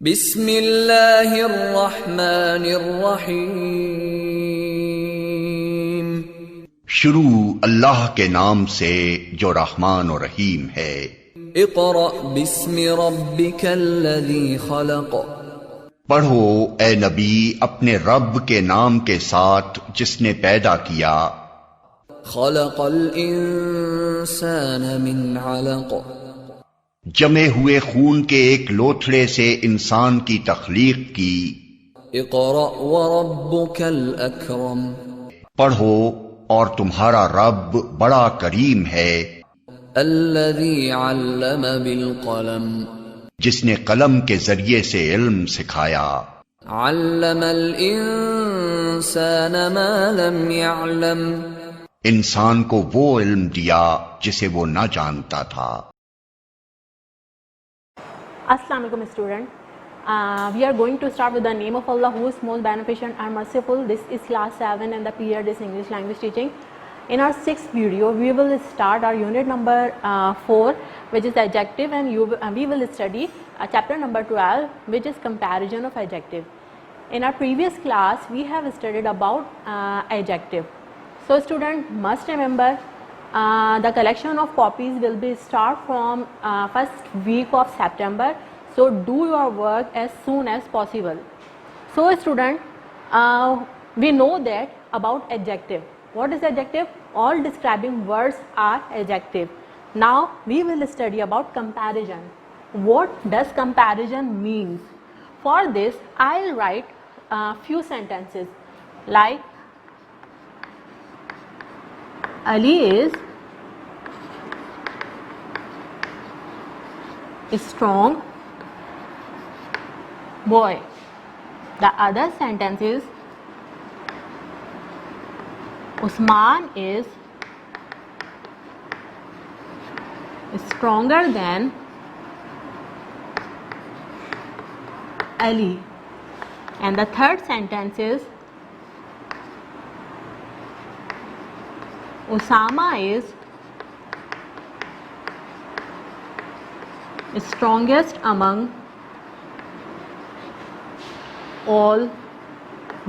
بسم اللہ الرحمن الرحیم. شروع اللہ کے نام سے جو رحمان و رحیم ہے. اقرأ بسم ربک الذی خلق. پڑھو اے نبی اپنے رب کے نام کے ساتھ جس نے پیدا کیا. خلق الانسان من علق. جمے ہوئے خون کے ایک لوتھڑے سے انسان کی تخلیق کی. اقرأ وربک الاکرم. پڑھو اور تمہارا رب بڑا کریم ہے. الذی علم بالقلم. جس نے قلم کے ذریعے سے علم سکھایا. علم الانسان ما لم يعلم. انسان کو وہ علم دیا جسے وہ نہ جانتا تھا. Assalamu alaikum student. We are going to start with the name of Allah who is most beneficent and merciful. This is class 7 and the period is English language teaching. In our 6th video we will start our unit number 4 which is adjective, and we will study chapter number 12 which is comparison of adjective. In our previous class we have studied about adjective. So student must remember the collection of copies will be start from first week of September. So do your work as soon as possible. So student, we know that about adjective. What is adjective? All describing words are adjective. Now we will study about comparison. What does comparison means? For this I'll write few sentences like Ali is a strong boy. The other sentence is Usman is stronger than Ali. And the third sentence is Osama is strongest among all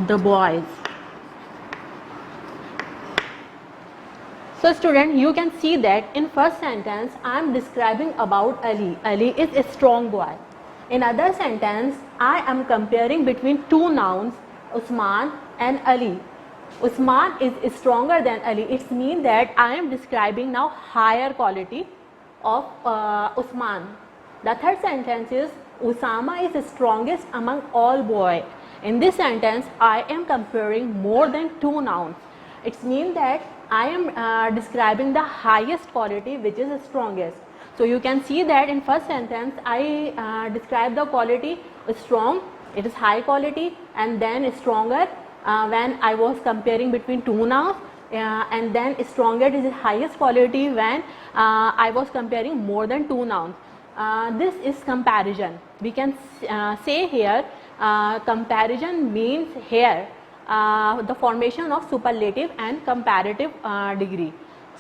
the boys. So student, you can see that in first sentence I am describing about Ali. Ali is a strong boy. In other sentence I am comparing between two nouns, Usman and Ali. Usman is stronger than Ali. It means that I am describing now higher quality of Usman. The third sentence is Osama is the strongest among all boys. In this sentence I am comparing more than two nouns. It means that I am describing the highest quality which is the strongest. So you can see that in first sentence I describe the quality strong, it is high quality, and then stronger when I was comparing between two nouns, and then stronger is the highest quality when I was comparing more than two nouns. This is comparison. We can say here comparison means here the formation of superlative and comparative degree.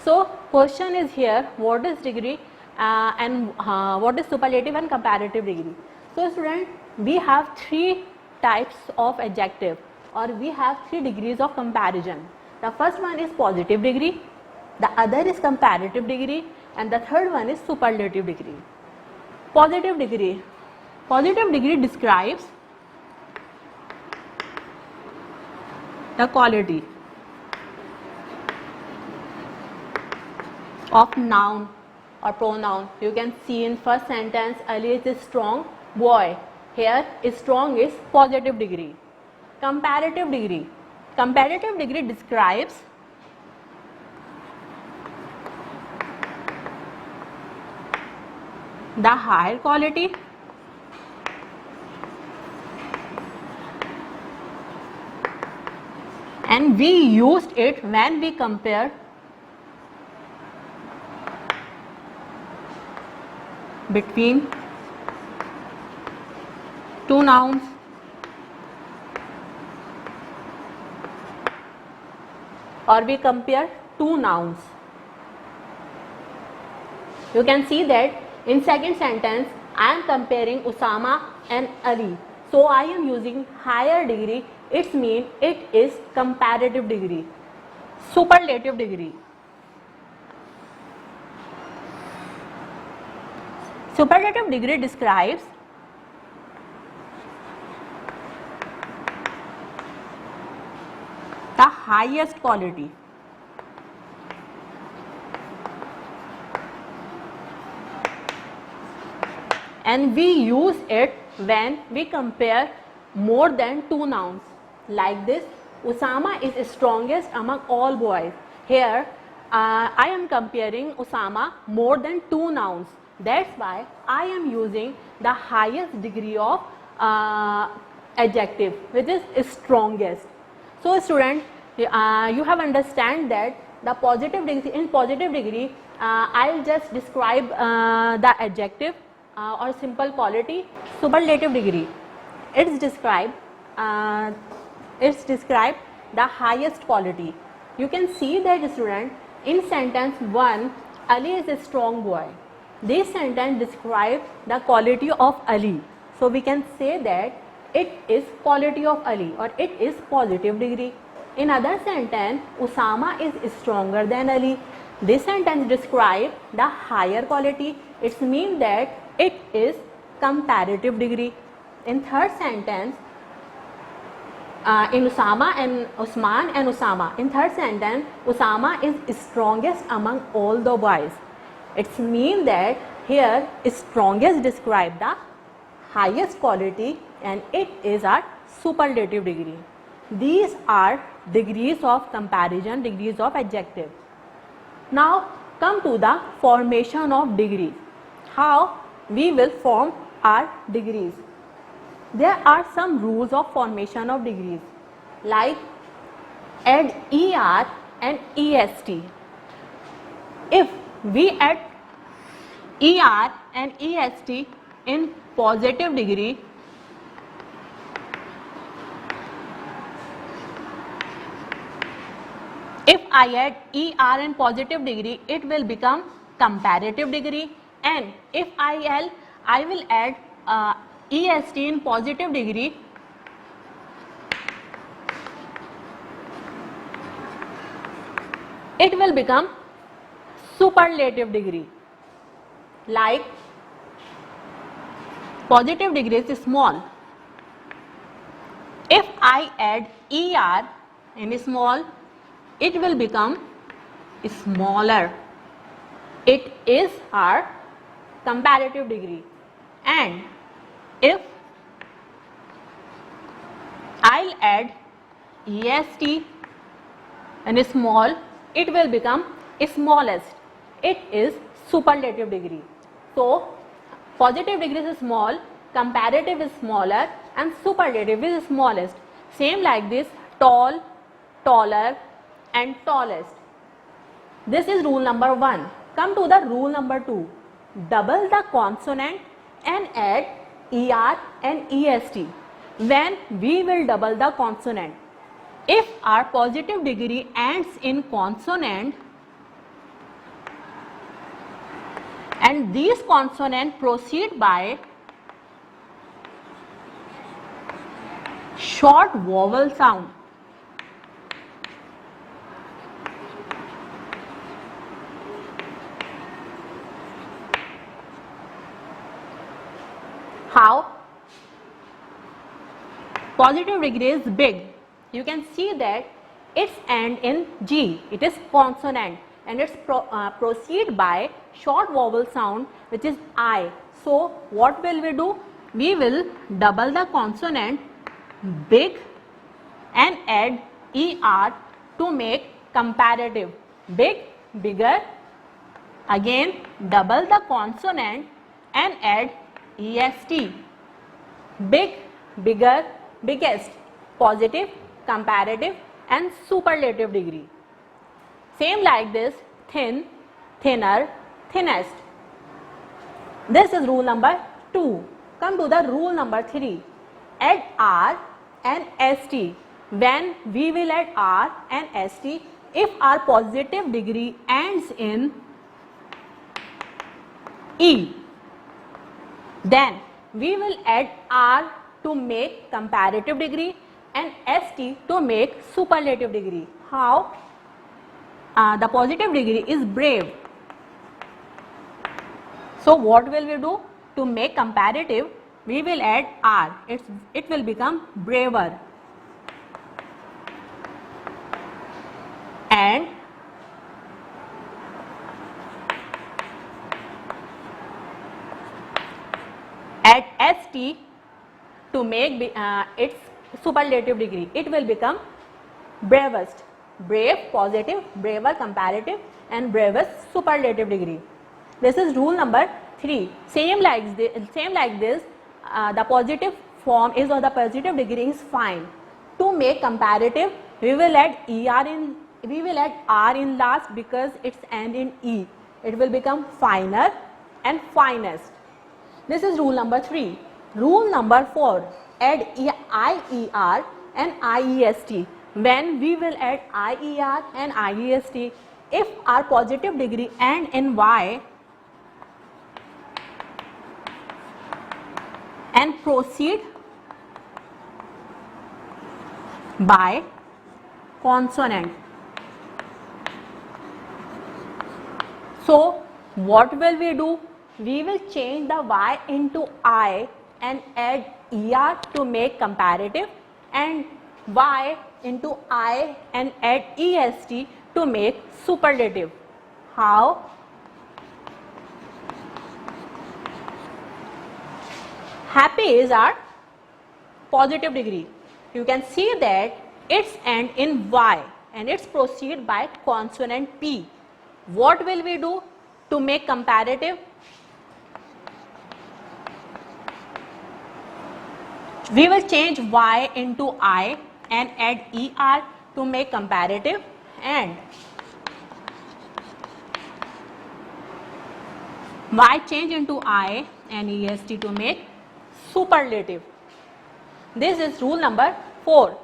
So question is here, what is degree and what is superlative and comparative degree? So student, we have three types of adjective, or we have three degrees of comparison. The first one is positive degree, the other is comparative degree, and the third one is superlative degree. Positive degree. Positive degree describes the quality of noun or pronoun. You can see in first sentence Ali is a strong boy. Here strong is positive degree. Comparative degree. Comparative degree describes the higher quality and we used it when we compare between two nouns or we compare two nouns. You can see that in second sentence I am comparing Usama and Ali. So I am using higher degree. It means it is comparative degree, superlative degree. Superlative degree describes the highest quality. And we use it when we compare more than two nouns. Like this, Usama is strongest among all boys. Here, I am comparing Usama more than two nouns. That's why I am using the highest degree of adjective, which is strongest. So student, you have understand that the positive degree, in positive degree, I'll just describe the adjective or simple quality. Superlative degree, it's described the highest quality. You can see that student, in sentence 1, Ali is a strong boy. This sentence describes the quality of Ali. So we can say that it is quality of Ali or it is positive degree. In other sentence, Usama is stronger than Ali. This sentence describes the higher quality. It means that it is comparative degree. In third sentence, in Usama and Usman and Usama, in third sentence, Usama is strongest among all the boys. It means that here strongest describe the highest quality and it is a superlative degree. These are degrees of comparison, degrees of adjective. Now come to the formation of degrees. How we will form our degrees. There are some rules of formation of degrees, like add ER and EST. If we add ER and EST in positive degree, if I add ER in positive degree, it will become comparative degree, and if I will add EST in positive degree, it will become superlative degree. Like positive degree is small. If I add ER in small, it will become smaller. It is our comparative degree. And if I'll add EST in small, it will become smallest. It is superlative degree. So positive degree is small, comparative is smaller, and superlative is smallest. Same like this, tall, taller, and tallest. This is rule number 1. Come to the rule number 2. Double the consonant and add ER and EST. When we will double the consonant, if our positive degree ends in consonant and these consonants proceed by short vowel sound, how positive degree is big. You can see that its end in G, it is consonant, and it's proceed by short vowel sound, which is I. So what will we do? We will double the consonant big and add ER to make comparative. Big, bigger. Again double the consonant and add EST. Big, bigger, biggest. Positive, comparative, and superlative degree. Same like this, thin, thinner, thinnest. This is rule number 2. Come to the rule number 3. Add R and ST. When we will add R and ST, if our positive degree ends in E, Then we will add R to make comparative degree and ST to make superlative degree. How? The positive degree is brave. So what will we do? To make comparative, we will add R. It will become braver. And add ST to make its superlative degree. It will become bravest. Brave, positive, braver, comparative, and bravest, superlative degree. This is rule number 3. Same like this, the positive form is, or the positive degree is fine. To make comparative, we will add R in last because it's end in E. It will become finer and finest. This is rule number 3. Rule number 4. Add IER and IEST. When we will add IER and IEST, if our positive degree end in Y and proceed by consonant. So what will we do? We will change the Y into I and add ER to make comparative, and Y into I and add EST to make superlative. How? Happy is our positive degree. You can see that its end in Y and its proceed by consonant P. What will we do to make comparative? We will change Y into I and add ER to make comparative, and Y change into I and EST to make superlative. This is rule number 4.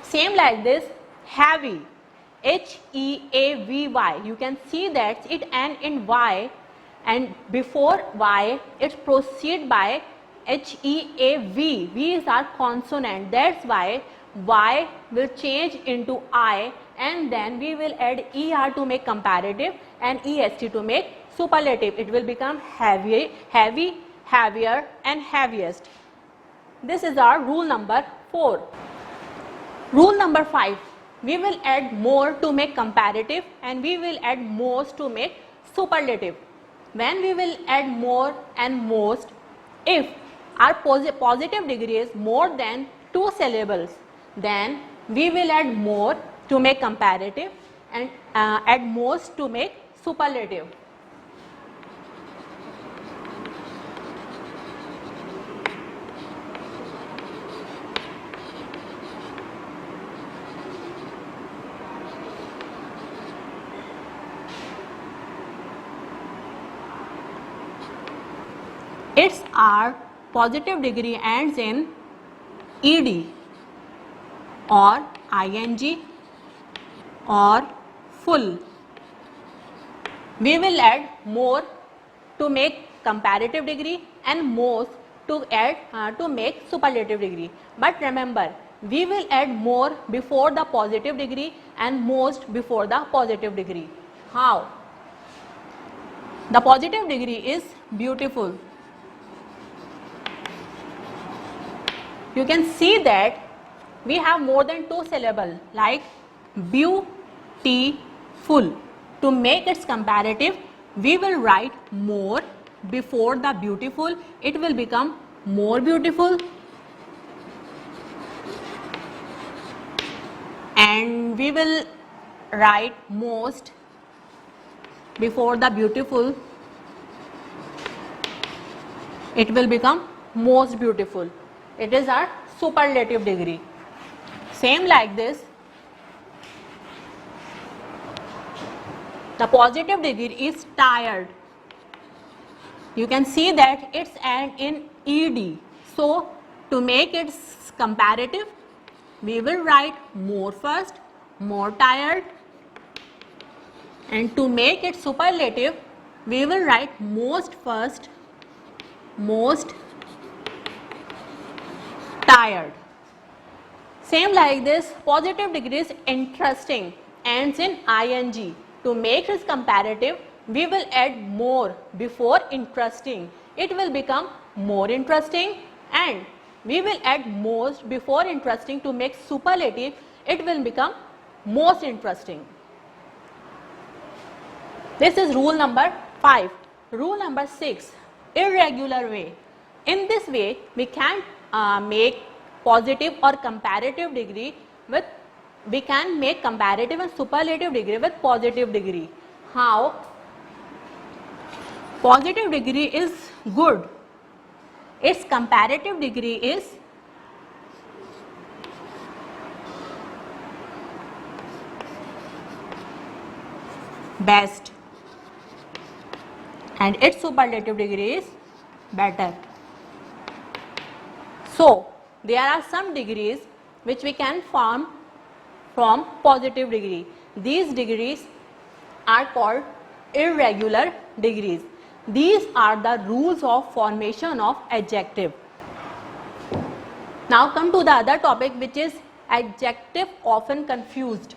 Same like this, heavy, HEAVY. You can see that it end in Y, and before Y it proceed by HEAV. V is our consonant. That's why Y will change into I, and then we will add ER to make comparative and EST to make superlative. It will become heavy, heavier, and heaviest. This is our rule number 4. Rule number 5. We will add more to make comparative, and we will add most to make superlative. When we will add more and most, if our positive degree is more than 2 syllables, then we will add more to make comparative and add most to make superlative. It's our positive degree ends in ED or ING or full. We will add more to make comparative degree and most to add to make superlative degree. But remember, we will add more before the positive degree and most before the positive degree. How? The positive degree is beautiful. You can see that we have more than 2 syllables like beautiful. To make its comparative, we will write more before the beautiful. It will become more beautiful. And we will write most before the beautiful. It will become most beautiful. It is our superlative degree. Same like this, the positive degree is tired. You can see that it's end in ED. So to make it comparative, we will write more first, more tired. And to make it superlative, we will write most first, most tired. Same like this, positive degree is interesting, ends in ing. To make this comparative, we will add more before interesting. It will become more interesting, and we will add most before interesting to make superlative. It will become most interesting. This is rule number 5. Rule number 6, irregular way. In this way, we can make positive or comparative degree with, we can make comparative and superlative degree with positive degree. How? Positive degree is good. Its comparative degree is best, and its superlative degree is better. So, there are some degrees which we can form from positive degree. These degrees are called irregular degrees. These are the rules of formation of adjective. Now come to the other topic, which is adjective often confused.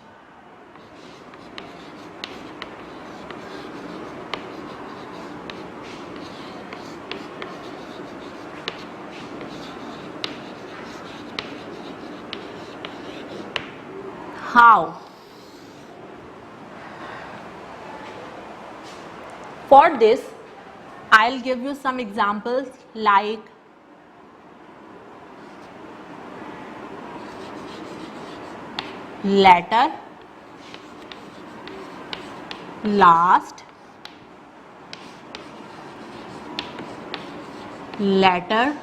How? For this, I'll give you some examples like latter, last, latter,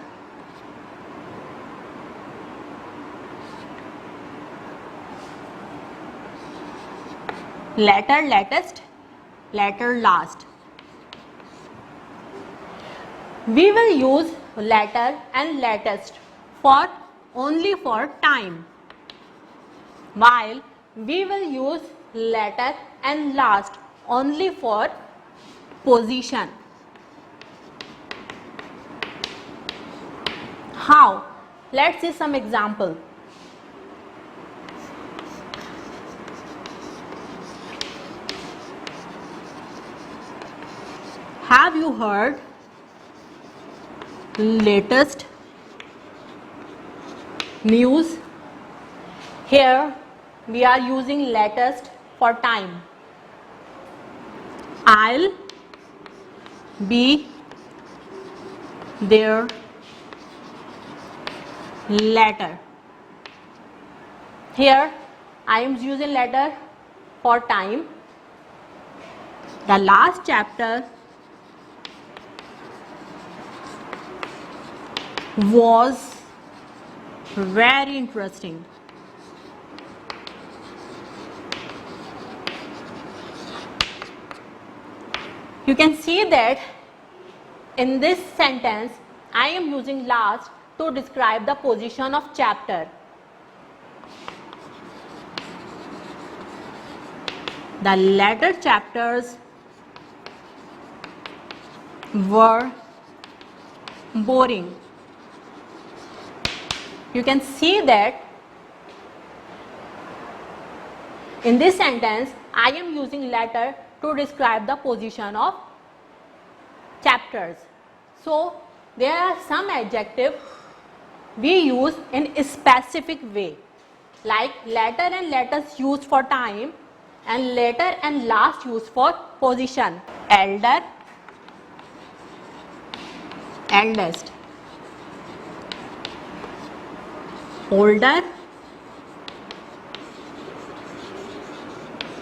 latter, latest, latter, last. We will use latter and latest for only for time, while we will use latter and last only for position. How? Let's see some example. Have you heard latest news? Here we are using latest for time. I'll be there later. Here I am using later for time. The last chapter was very interesting. You can see that in this sentence I am using last to describe the position of chapter. The latter chapters were boring. You can see that in this sentence I am using latter to describe the position of chapters. So there are some adjectives we use in a specific way, like latter and latest used for time and later and last used for position. Elder, eldest. Older,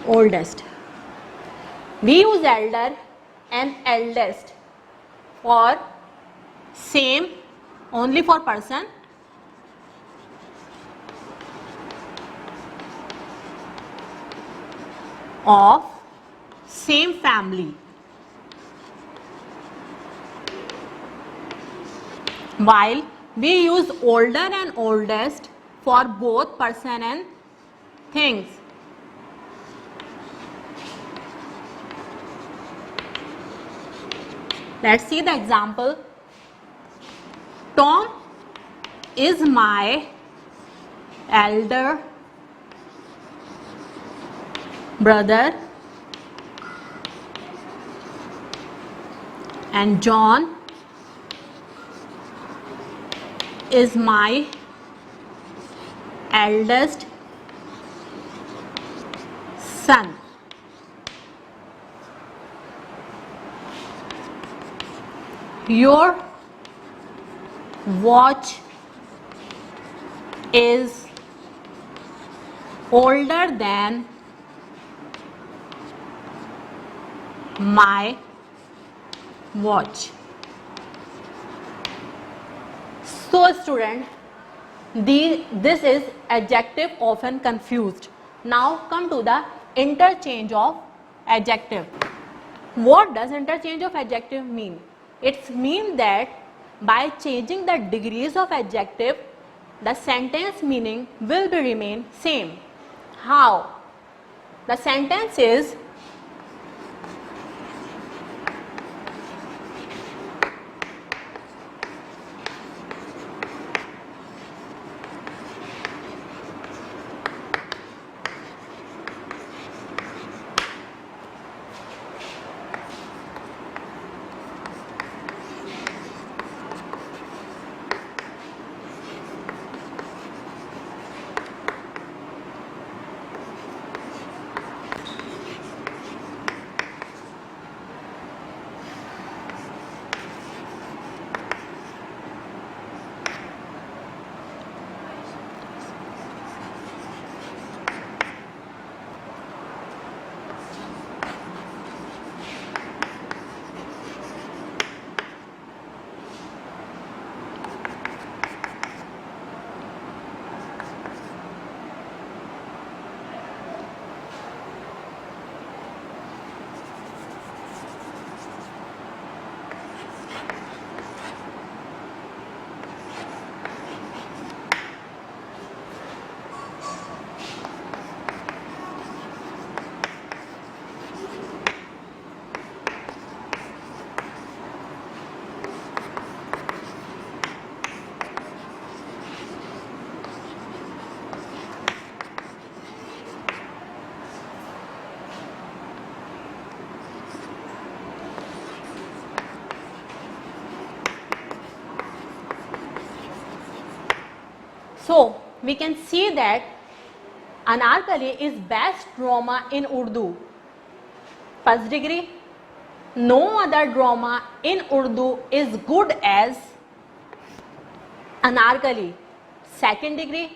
oldest. We use elder and eldest for same, only for person, of same family, while we use older and oldest for both person and things. Let's see the example. Tom is my elder brother and John is my eldest son. Your watch is older than my watch. So student, this is adjective often confused. Now come to the interchange of adjective. What does interchange of adjective mean? It means that by changing the degrees of adjective, the sentence meaning will be remain same. How? The sentence is so we can see that Anarkali is best drama in Urdu. First degree, no other drama in Urdu is good as Anarkali. Second degree,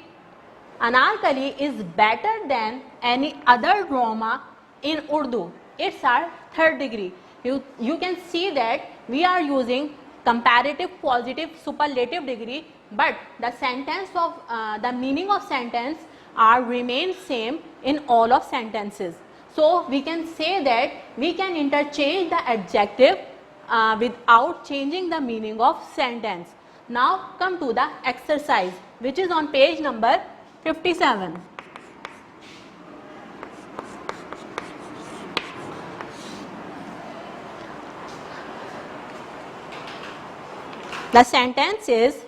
Anarkali is better than any other drama in Urdu. It's our third degree. You can see that we are using comparative, positive, superlative degree, but the sentence of the meaning of sentence are remain same in all of sentences. So we can say that we can interchange the adjective without changing the meaning of sentence. Now come to the exercise, which is on page number 57. The sentence is,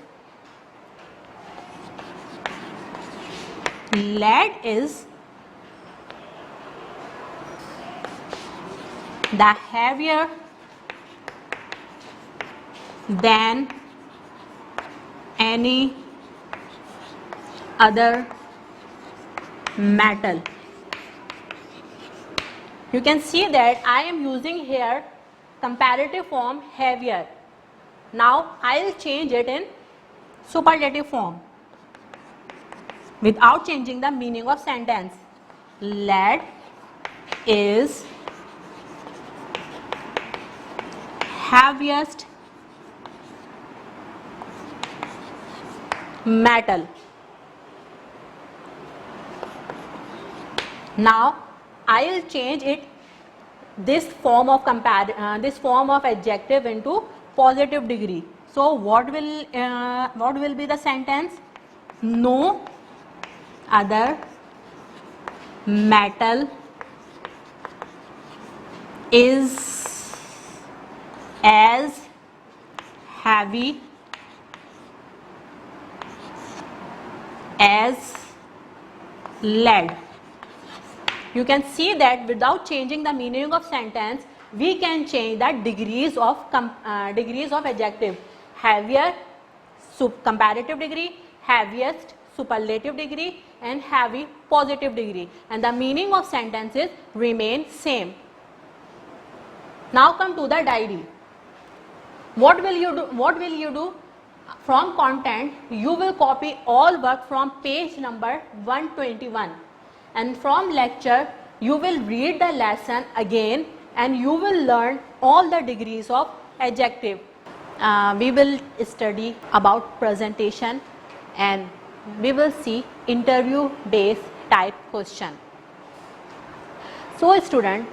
lead is the heavier than any other metal. You can see that I am using here comparative form heavier. Now I will change it in superlative form without changing the meaning of sentence. Lead is heaviest metal. Now I will change it this form of adjective into positive degree. So what will be the sentence? No other metal is as heavy as led. You can see that without changing the meaning of sentence, we can change the degrees of adjective. Heavier, comparative degree, heaviest, superlative degree, and heavy, positive degree, and the meaning of sentences remain same. Now come to the diary. What will you do? From content, you will copy all work from page number 121, and from lecture you will read the lesson again and you will learn all the degrees of adjective. We will study about presentation and we will see interview based type question. So student,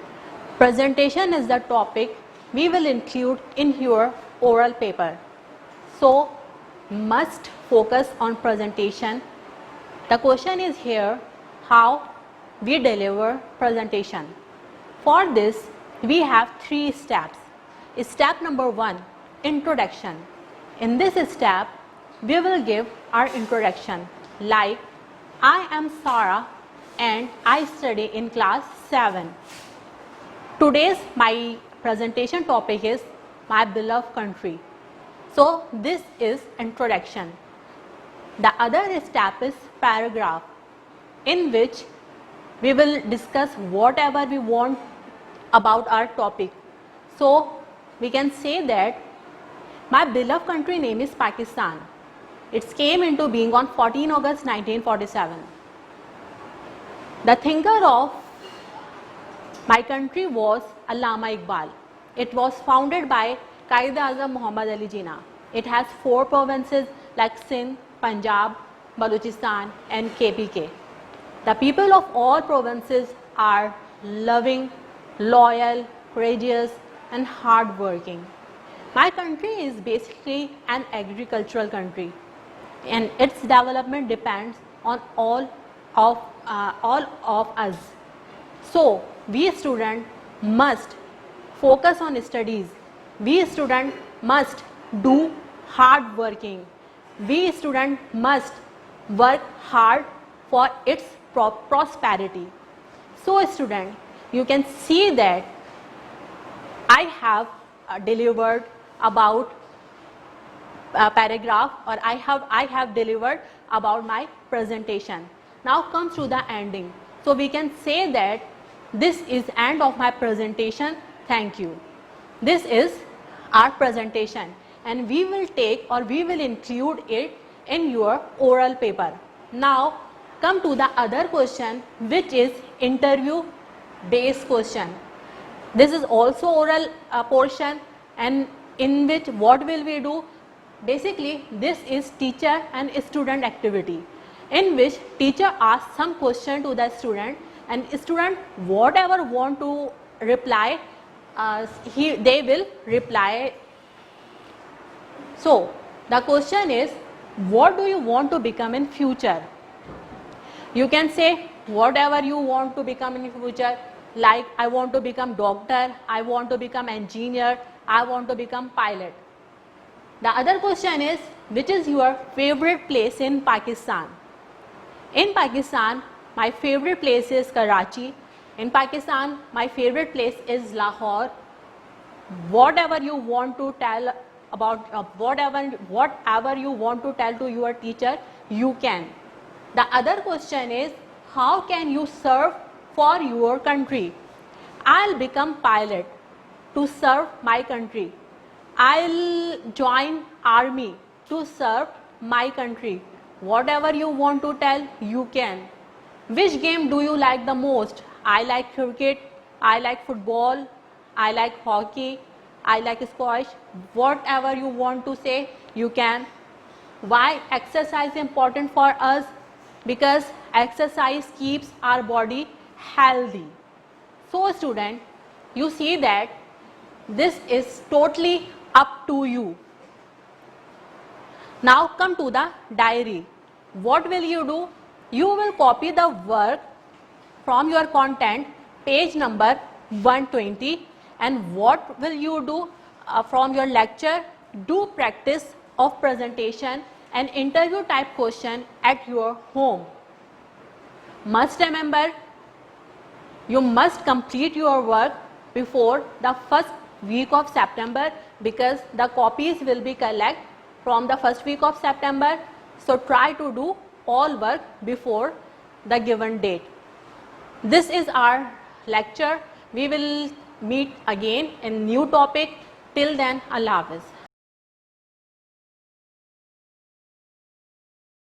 presentation is the topic we will include in your oral paper. So must focus on presentation. The question is here, how we deliver presentation. For this we have 3 steps. Step number 1, introduction. In this step we will give our introduction like, I am Sarah and I study in class 7. Today's my presentation topic is my beloved country. So this is introduction. The other step is paragraph, in which we will discuss whatever we want about our topic. So we can say that my beloved country name is Pakistan. It came into being on 14 August 1947. The thinker of my country was Allama Iqbal. It was founded by Quaid-e-Azam Muhammad Ali Jinnah. It has 4 provinces like Sindh, Punjab, Balochistan and KPK. The people of all provinces are loving, loyal, courageous and hard-working. My country is basically an agricultural country and its development depends on all of us. So we students must focus on studies. We students must do hard working. We students must work hard for its prosperity. So student, you can see that I have delivered about a paragraph, or I have delivered about my presentation. Now comes to the ending. So we can say that this is end of my presentation. Thank you. This is our presentation and we will take or we will include it in your oral paper. Now come to the other question, which is interview based question. This is also oral portion, and in which what will we do? Basically this is teacher and student activity, in which teacher asks some question to the student and student whatever want to reply, they will reply. So the question is, what do you want to become in future? You can say whatever you want to become in future, like I want to become doctor, I want to become engineer, I want to become pilot. The other question is, which is your favorite place in Pakistan? In Pakistan, my favorite place is Karachi. In Pakistan, my favorite place is Lahore. Whatever you want to tell about, whatever you want to tell to your teacher, you can. The other question is, how can you serve for your country? I'll become pilot to serve my country. I'll join army to serve my country. Whatever you want to tell, you can. Which game do you like the most? I like cricket, I like football, I like hockey, I like squash. Whatever you want to say, you can. Why exercise is important for us? Because exercise keeps our body healthy. So student, you see that this is totally up to you. Now come to the diary. What will you do? You will copy the work from your content, page number 120, and what will you do from your lecture? Do practice of presentation an interview type question at your home. Must remember, you must complete your work before the first week of September, because the copies will be collected from the first week of September. So try to do all work before the given date. This is our lecture. We will meet again in new topic. Till then, Allah Hafiz.